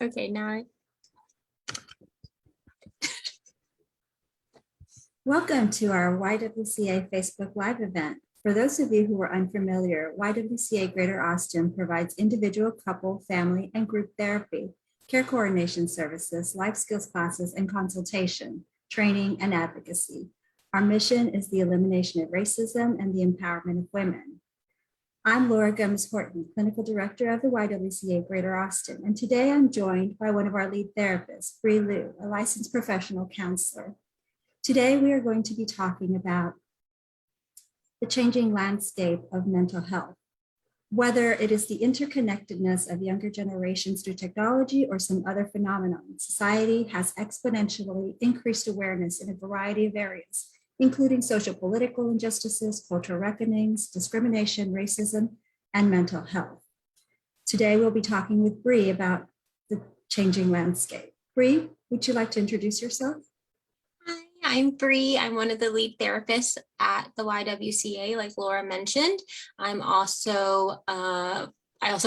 Okay, now Welcome to our YWCA Facebook Live event. For those of you who are unfamiliar, YWCA Greater Austin provides individual, couple, family, and group therapy, care coordination services, life skills classes, and consultation, training, and advocacy. Our mission is the elimination of racism and the empowerment of women. I'm Laura Gomez-Horton, Clinical Director of the YWCA Greater Austin, and today I'm joined by one of our lead therapists, Bree Liu, a licensed professional counselor. Today, we are going to be talking about the changing landscape of mental health, whether it is the interconnectedness of younger generations through technology or some other phenomenon. Society has exponentially increased awareness in a variety of areas, including social political injustices, cultural reckonings, discrimination, racism, and mental health. Today, we'll be talking with Bree about the changing landscape. Bree, would you like to introduce yourself? I'm Bree. I'm one of the lead therapists at the YWCA, like Laura mentioned. I also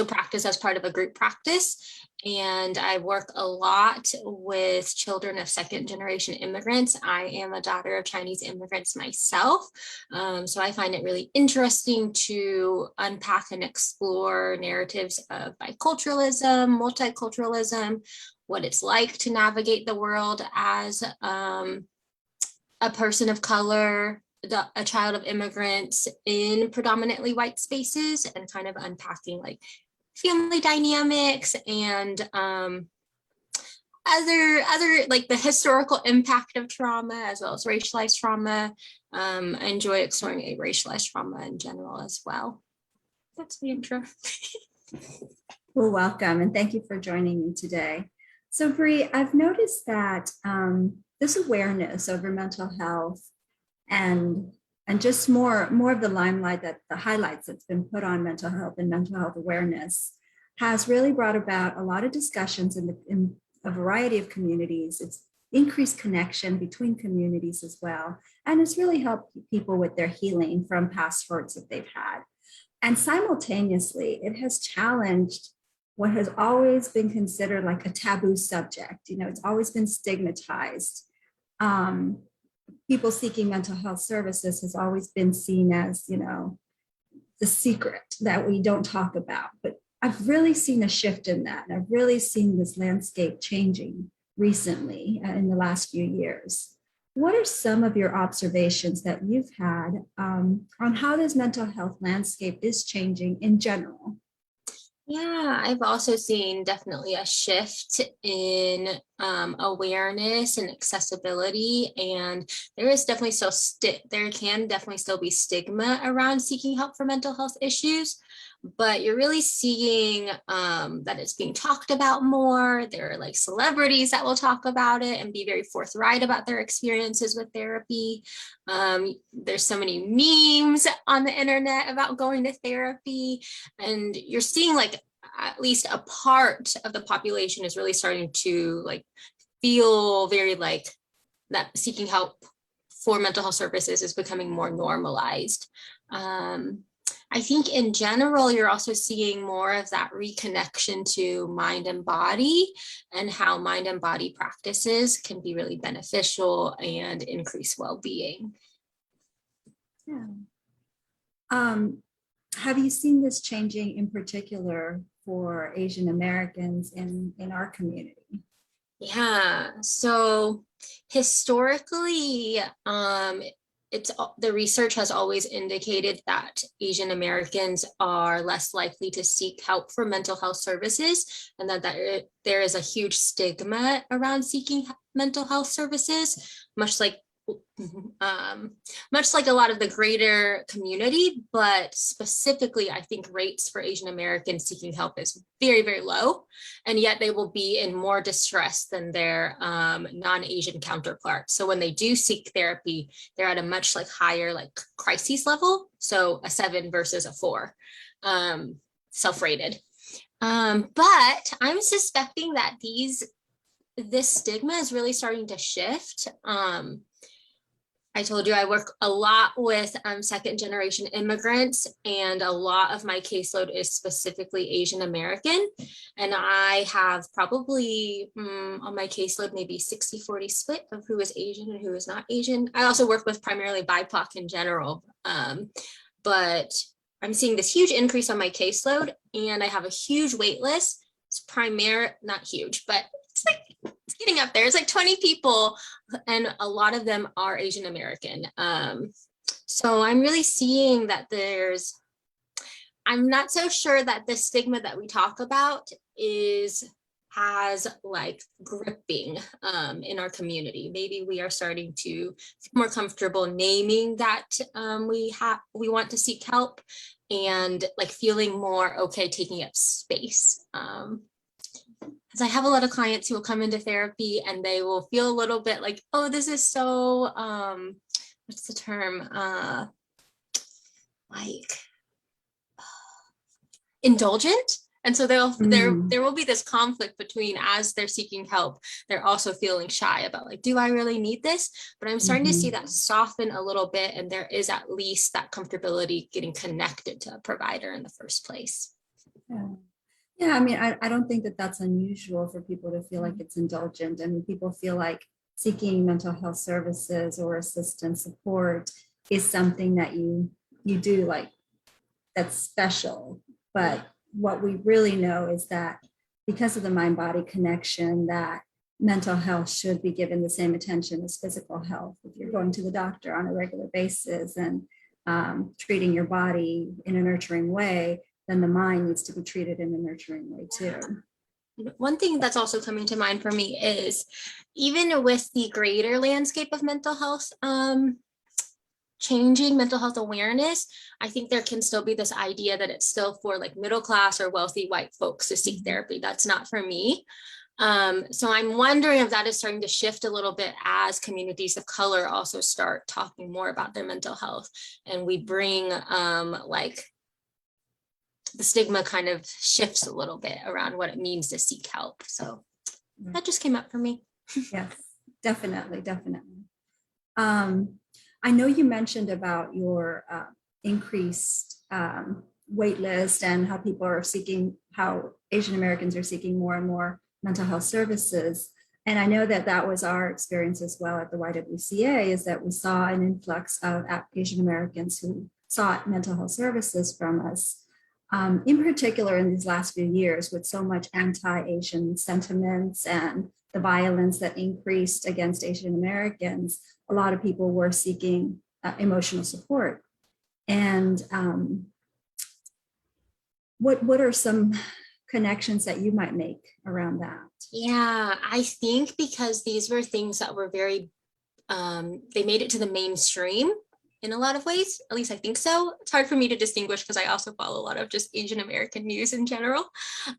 practice as part of a group practice, and I work a lot with children of second-generation immigrants. I am a daughter of Chinese immigrants myself, so I find it really interesting to unpack and explore narratives of biculturalism, multiculturalism, what it's like to navigate the world as a person of color, a child of immigrants in predominantly white spaces, and kind of unpacking like family dynamics and other like the historical impact of trauma as well as racialized trauma. I enjoy exploring racialized trauma in general as well. That's the intro. Well, welcome, and thank you for joining me today. So, Bree, I've noticed that this awareness over mental health and just more of the limelight, that the highlights that's been put on mental health and mental health awareness has really brought about a lot of discussions in a variety of communities. It's increased connection between communities as well, and it's really helped people with their healing from past hurts that they've had. And simultaneously, it has challenged what has always been considered like a taboo subject. It's always been stigmatized. People seeking mental health services has always been seen as, the secret that we don't talk about. But I've really seen a shift in that. And I've really seen this landscape changing recently in the last few years. What are some of your observations that you've had on how this mental health landscape is changing in general? Yeah, I've also seen definitely a shift in awareness and accessibility, and there is definitely there can definitely still be stigma around seeking help for mental health issues, but you're really seeing that it's being talked about more. There are like celebrities that will talk about it and be very forthright about their experiences with therapy. There's so many memes on the internet about going to therapy, and you're seeing like at least a part of the population is really starting to like feel very like that seeking help for mental health services is becoming more normalized. I think in general, you're also seeing more of that reconnection to mind and body, and how mind and body practices can be really beneficial and increase well-being. Yeah. Have you seen this changing in particular for Asian Americans in our community? Yeah, so historically, the research has always indicated that Asian Americans are less likely to seek help for mental health services, and that there is a huge stigma around seeking mental health services, much like a lot of the greater community, but specifically, I think rates for Asian Americans seeking help is very, very low, and yet they will be in more distress than their non-Asian counterparts. So when they do seek therapy, they're at a much like higher like crises level, so a 7 versus a 4, self-rated. But I'm suspecting that this stigma is really starting to shift. I told you I work a lot with second generation immigrants, and a lot of my caseload is specifically Asian American. And I have probably on my caseload maybe 60-40 split of who is Asian and who is not Asian. I also work with primarily BIPOC in general, but I'm seeing this huge increase on my caseload, and I have a huge wait list. It's not huge, but it's getting up there. It's like 20 people, and a lot of them are Asian American. So I'm really seeing that I'm not so sure that the stigma that we talk about has like gripping in our community. Maybe we are starting to feel more comfortable naming that we want to seek help, and like feeling more okay taking up space. Because I have a lot of clients who will come into therapy and they will feel a little bit like, oh, this is so what's the term, like indulgent. And so there will be this conflict between, as they're seeking help, they're also feeling shy about like, do I really need this? But I'm starting to see that soften a little bit, and there is at least that comfortability getting connected to a provider in the first place. Yeah, I mean, I don't think that that's unusual for people to feel like it's indulgent. I mean, people feel like seeking mental health services or assistance support is something that you do, like that's special. But what we really know is that because of the mind-body connection, that mental health should be given the same attention as physical health. If you're going to the doctor on a regular basis and treating your body in a nurturing way, then the mind needs to be treated in a nurturing way too. One thing that's also coming to mind for me is, even with the greater landscape of mental health changing, mental health awareness, I think there can still be this idea that it's still for like middle class or wealthy white folks to seek therapy. That's not for me. So I'm wondering if that is starting to shift a little bit as communities of color also start talking more about their mental health, and we bring like the stigma kind of shifts a little bit around what it means to seek help. So that just came up for me. Yes, definitely. I know you mentioned about your increased wait list and how Asian Americans are seeking more and more mental health services. And I know that that was our experience as well at the YWCA, is that we saw an influx of Asian Americans who sought mental health services from us. In particular, in these last few years, with so much anti-Asian sentiments and the violence that increased against Asian Americans, a lot of people were seeking emotional support. And what are some connections that you might make around that? Yeah, I think because these were things that were very, they made it to the mainstream in a lot of ways. At least I think so. It's hard for me to distinguish because I also follow a lot of just Asian American news in general.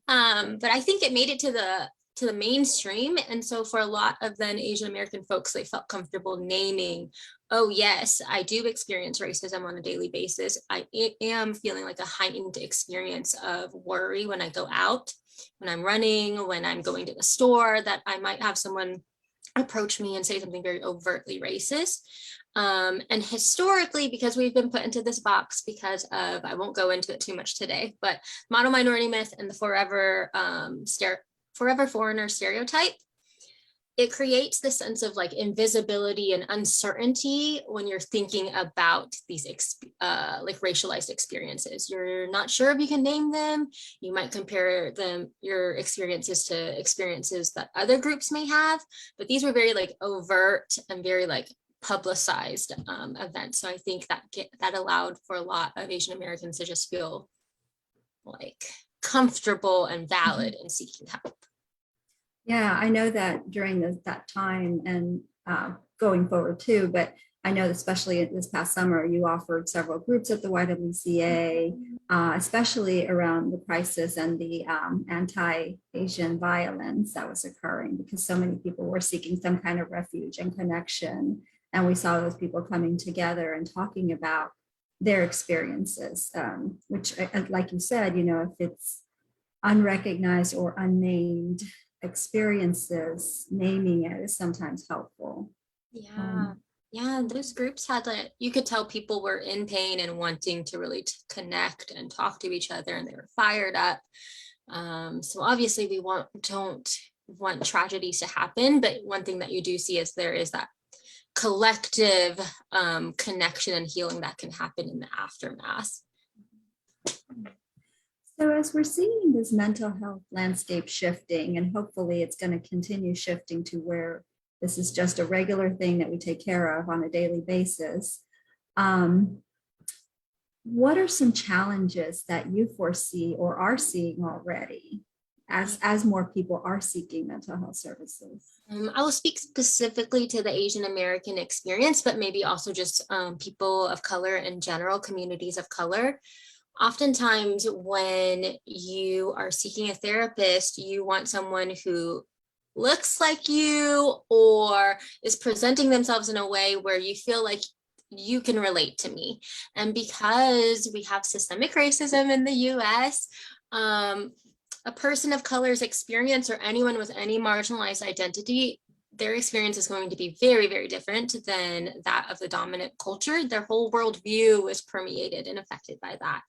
But I think it made it to the mainstream. And so for a lot of then Asian American folks, they felt comfortable naming, oh yes, I do experience racism on a daily basis. I am feeling like a heightened experience of worry when I go out, when I'm running, when I'm going to the store, that I might have someone approach me and say something very overtly racist. And historically, because we've been put into this box because of, I won't go into it too much today, but model minority myth and the forever foreigner stereotype, it creates this sense of like invisibility and uncertainty when you're thinking about these like racialized experiences. You're not sure if you can name them. You might compare your experiences to experiences that other groups may have, but these were very like overt and very like publicized events. So I think that allowed for a lot of Asian Americans to just feel like comfortable and valid in seeking help. Yeah, I know that during that time and going forward too, but I know especially this past summer, you offered several groups at the YWCA, especially around the crisis and the anti-Asian violence that was occurring, because so many people were seeking some kind of refuge and connection. And we saw those people coming together and talking about their experiences, which, like you said, if it's unrecognized or unnamed experiences, naming it is sometimes helpful. Yeah. Yeah, those groups had like, you could tell people were in pain and wanting to really connect and talk to each other, and they were fired up. So obviously we don't want tragedies to happen, but one thing that you do see is there is that collective connection and healing that can happen in the aftermath. So as we're seeing this mental health landscape shifting, and hopefully it's going to continue shifting to where this is just a regular thing that we take care of on a daily basis, um, what are some challenges that you foresee or are seeing already as more people are seeking mental health services? I will speak specifically to the Asian American experience, but maybe also just people of color in general, communities of color. Oftentimes, when you are seeking a therapist, you want someone who looks like you or is presenting themselves in a way where you feel like you can relate to me. And because we have systemic racism in the US, a person of color's experience, or anyone with any marginalized identity, their experience is going to be very, very different than that of the dominant culture. Their whole worldview is permeated and affected by that.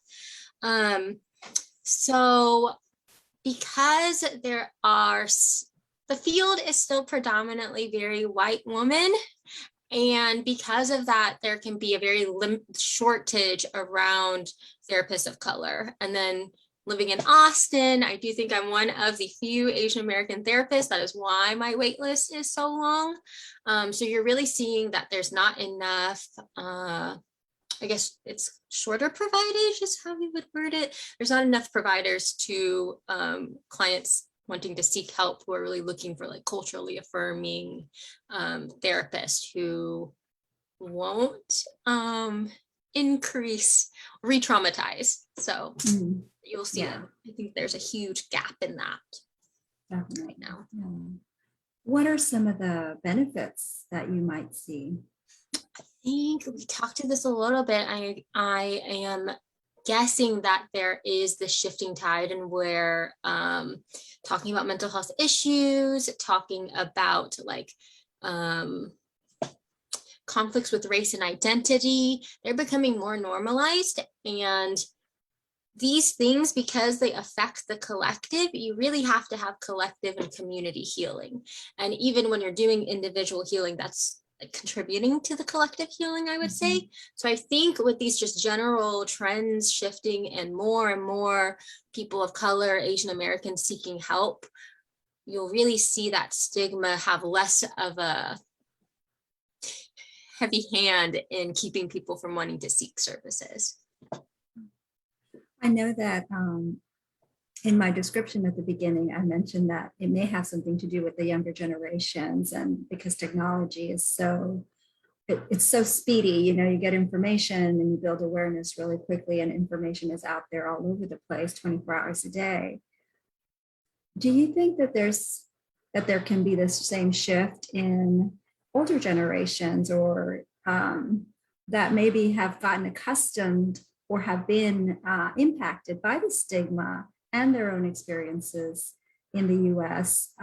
So because the field is still predominantly very white woman, and because of that, there can be a very shortage around therapists of color. And then living in Austin, I do think I'm one of the few Asian American therapists. That is why my wait list is so long. So you're really seeing that there's not enough, I guess it's shorter providers is how we would word it. There's not enough providers to clients wanting to seek help who are really looking for like culturally affirming therapists who won't increase, re-traumatize. So you'll see that. I think there's a huge gap in that Definitely. right now. Yeah. What are some of the benefits that you might see? I think we talked to this a little bit. I am guessing that there is the shifting tide, and where talking about mental health issues, talking about like conflicts with race and identity, they're becoming more normalized. And these things, because they affect the collective, you really have to have collective and community healing. And even when you're doing individual healing, that's contributing to the collective healing, I would say. So I think with these just general trends shifting and more people of color, Asian Americans seeking help, you'll really see that stigma have less of a heavy hand in keeping people from wanting to seek services. I know that in my description at the beginning, I mentioned that it may have something to do with the younger generations, and because technology is it's so speedy, you get information and you build awareness really quickly, and information is out there all over the place 24 hours a day. Do you think that there can be this same shift in older generations, or that maybe have gotten accustomed or have been impacted by the stigma and their own experiences in the US?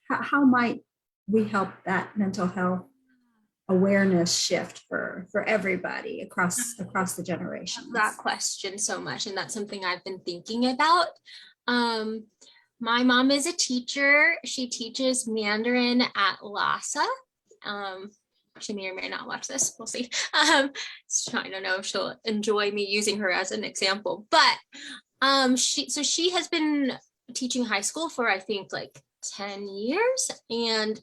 How might we help that mental health awareness shift for everybody across the generations? That question so much, and that's something I've been thinking about. My mom is a teacher. She teaches Mandarin at Lhasa. She may or may not watch this. We'll see. So I don't know if she'll enjoy me using her as an example, but she has been teaching high school for I think like 10 years, and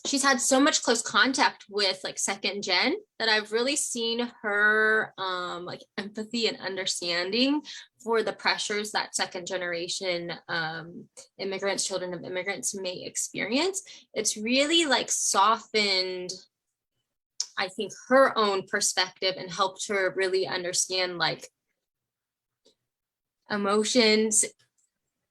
she's had so much close contact with like second gen that I've really seen her like empathy and understanding for the pressures that second generation immigrants, children of immigrants may experience. It's really like softened, I think, her own perspective and helped her really understand like emotions.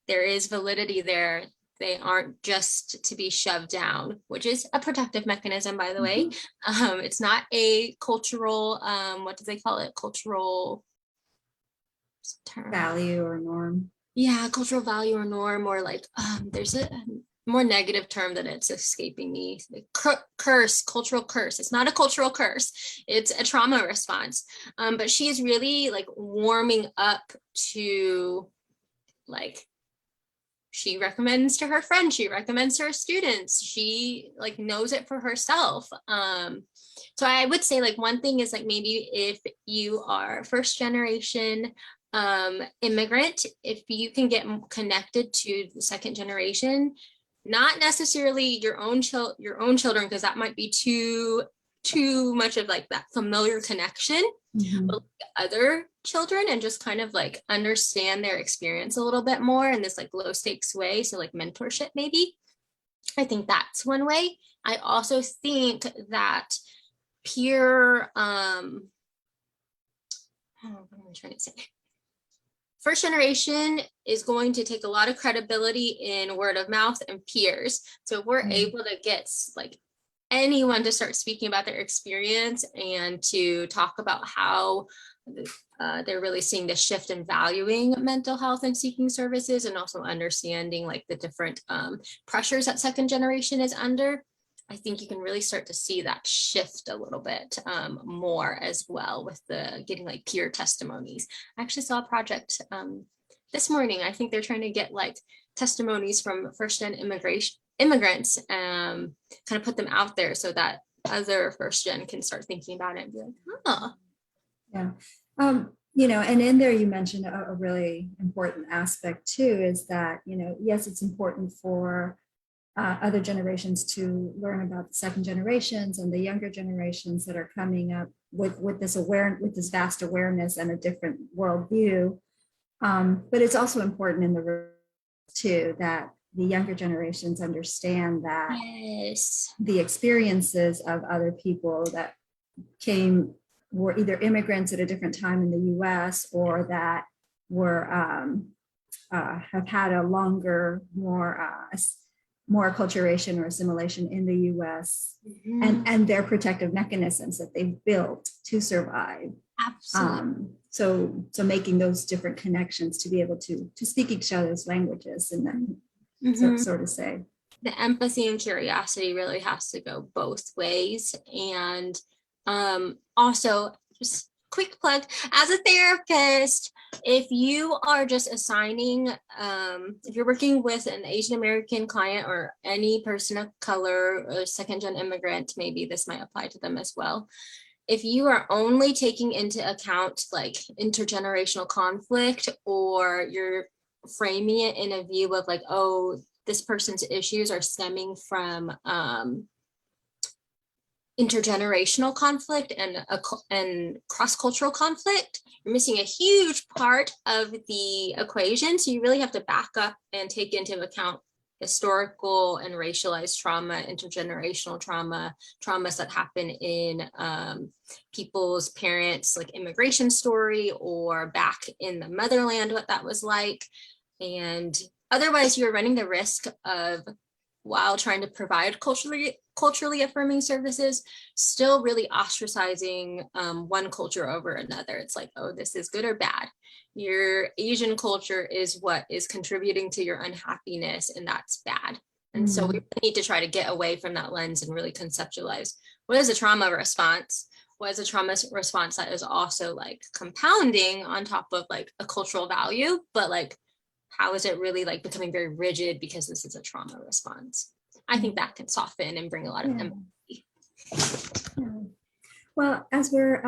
There is validity there. They aren't just to be shoved down, which is a protective mechanism, by the way. It's not a cultural, what do they call it? Cultural term. Value or norm. Yeah, cultural value or norm, or like there's more negative term that it's escaping me. Curse, cultural curse. It's not a cultural curse. It's a trauma response. But she is really like warming up to like, she recommends to her friends, she recommends to her students, she like knows it for herself. So I would say like one thing is like maybe if you are first generation immigrant, if you can get connected to the second generation, not necessarily your own children, because that might be too much of like that familiar connection, but like other children, and just kind of like understand their experience a little bit more in this like low stakes way. So like mentorship, maybe. I think that's one way. I also think that peer, what am I trying to say? First generation is going to take a lot of credibility in word of mouth and peers. So if we're able to get like anyone to start speaking about their experience and to talk about how they're really seeing the shift in valuing mental health and seeking services, and also understanding like the different pressures that second generation is under, I think you can really start to see that shift a little bit more as well with the getting like peer testimonies. I actually saw a project this morning. I think they're trying to get like testimonies from first-gen immigrants, kind of put them out there so that other first-gen can start thinking about it and be like, huh. Yeah. You know, and in there you mentioned a really important aspect too, is that, you know, yes, it's important for other generations to learn about the second generations and the younger generations that are coming up with this vast awareness and a different worldview. But it's also important in the too that the younger generations understand that Yes. the experiences of other people that were either immigrants at a different time in the U.S. or that were have had a longer, more acculturation or assimilation in the U.S. and their protective mechanisms that they've built to survive. Absolutely. So making those different connections to be able to speak each other's languages and then sort of say. The empathy and curiosity really has to go both ways. And also, just quick plug, as a therapist, if you are just assigning, if you're working with an Asian American client or any person of color or second gen immigrant, maybe this might apply to them as well. If you are only taking into account like intergenerational conflict, or you're framing it in a view of like, oh, this person's issues are stemming from intergenerational conflict and cross-cultural conflict, you're missing a huge part of the equation. So you really have to back up and take into account historical and racialized trauma, intergenerational trauma, traumas that happen in people's parents' like immigration story, or back in the motherland, what that was like. And otherwise you're running the risk of, while trying to provide culturally affirming services, still really ostracizing one culture over another. It's like, oh, this is good or bad. Your Asian culture is what is contributing to your unhappiness, and that's bad. And so we need to try to get away from that lens and really conceptualize what is a trauma response, what is a trauma response that is also like compounding on top of like a cultural value, but like, how is it really like becoming very rigid because this is a trauma response? I think that can soften and bring a lot of empathy. Yeah. Well, as we're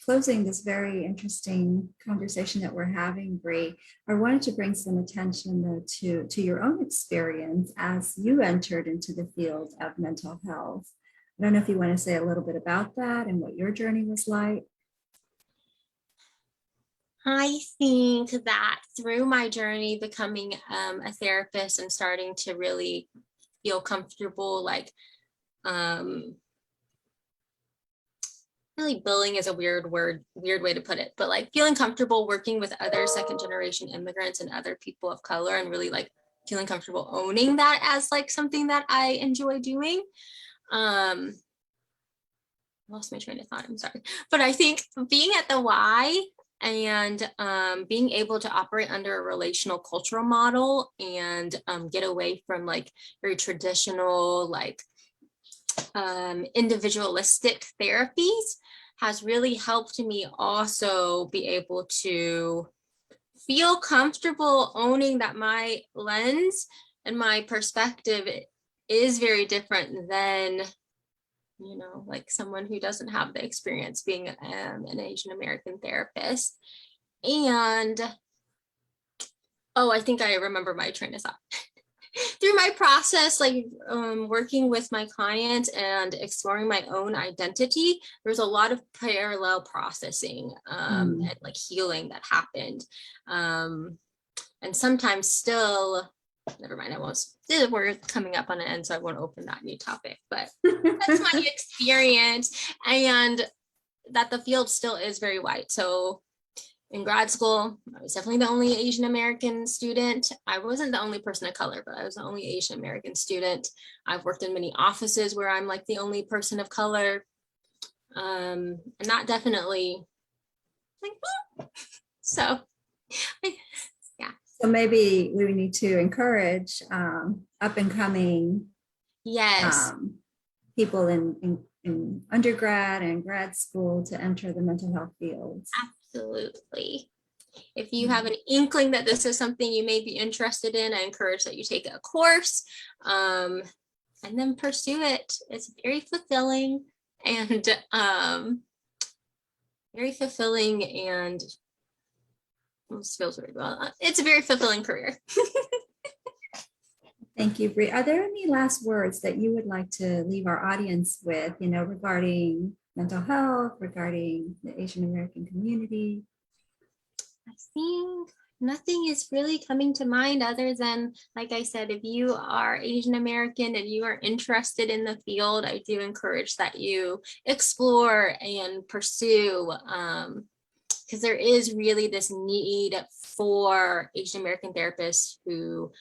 closing this very interesting conversation that we're having, Bree, I wanted to bring some attention though, to your own experience as you entered into the field of mental health. I don't know if you want to say a little bit about that and what your journey was like. I think that through my journey becoming a therapist and starting to really feel comfortable, like really bullying is a weird way to put it, but like feeling comfortable working with other second generation immigrants and other people of color, and really like feeling comfortable owning that as like something that I enjoy doing. I lost my train of thought, I'm sorry. But I think being at the Y and being able to operate under a relational cultural model and get away from like very traditional like individualistic therapies has really helped me also be able to feel comfortable owning that my lens and my perspective is very different than, you know, like someone who doesn't have the experience being an Asian American therapist. And oh, I think I remember my train of thought. Through my process, like working with my clients and exploring my own identity, there's a lot of parallel processing and like healing that happened. And sometimes still, never mind, I won't, we're coming up on an end, so I won't open that new topic, but that's my experience, and that the field still is very white. So in grad school, I was definitely the only Asian American student. I wasn't the only person of color, but I was the only Asian American student. I've worked in many offices where I'm like the only person of color. And that definitely, like, so, yeah. So maybe we need to encourage up and coming Yes. People in undergrad and grad school to enter the mental health fields. Absolutely. If you have an inkling that this is something you may be interested in, I encourage that you take a course and then pursue it. It's very fulfilling and feels very well. It's a very fulfilling career. Thank you, Bree. Are there any last words that you would like to leave our audience with, you know, regarding mental health, regarding the Asian American community? I think nothing is really coming to mind other than, like I said, if you are Asian American and you are interested in the field, I do encourage that you explore and pursue, because there is really this need for Asian American therapists who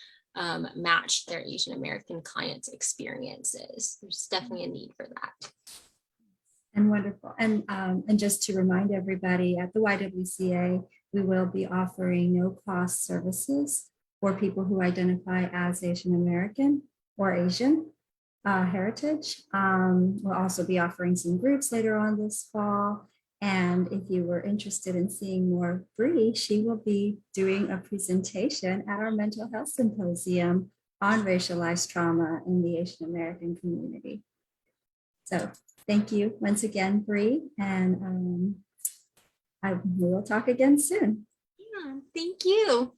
match their Asian American clients' experiences. There's definitely a need for that. And wonderful. And just to remind everybody, at the YWCA, we will be offering no-cost services for people who identify as Asian American or Asian heritage. We'll also be offering some groups later on this fall. And if you were interested in seeing more of Bree, she will be doing a presentation at our mental health symposium on racialized trauma in the Asian American community. So thank you once again, Bree, and we will talk again soon. Yeah, thank you.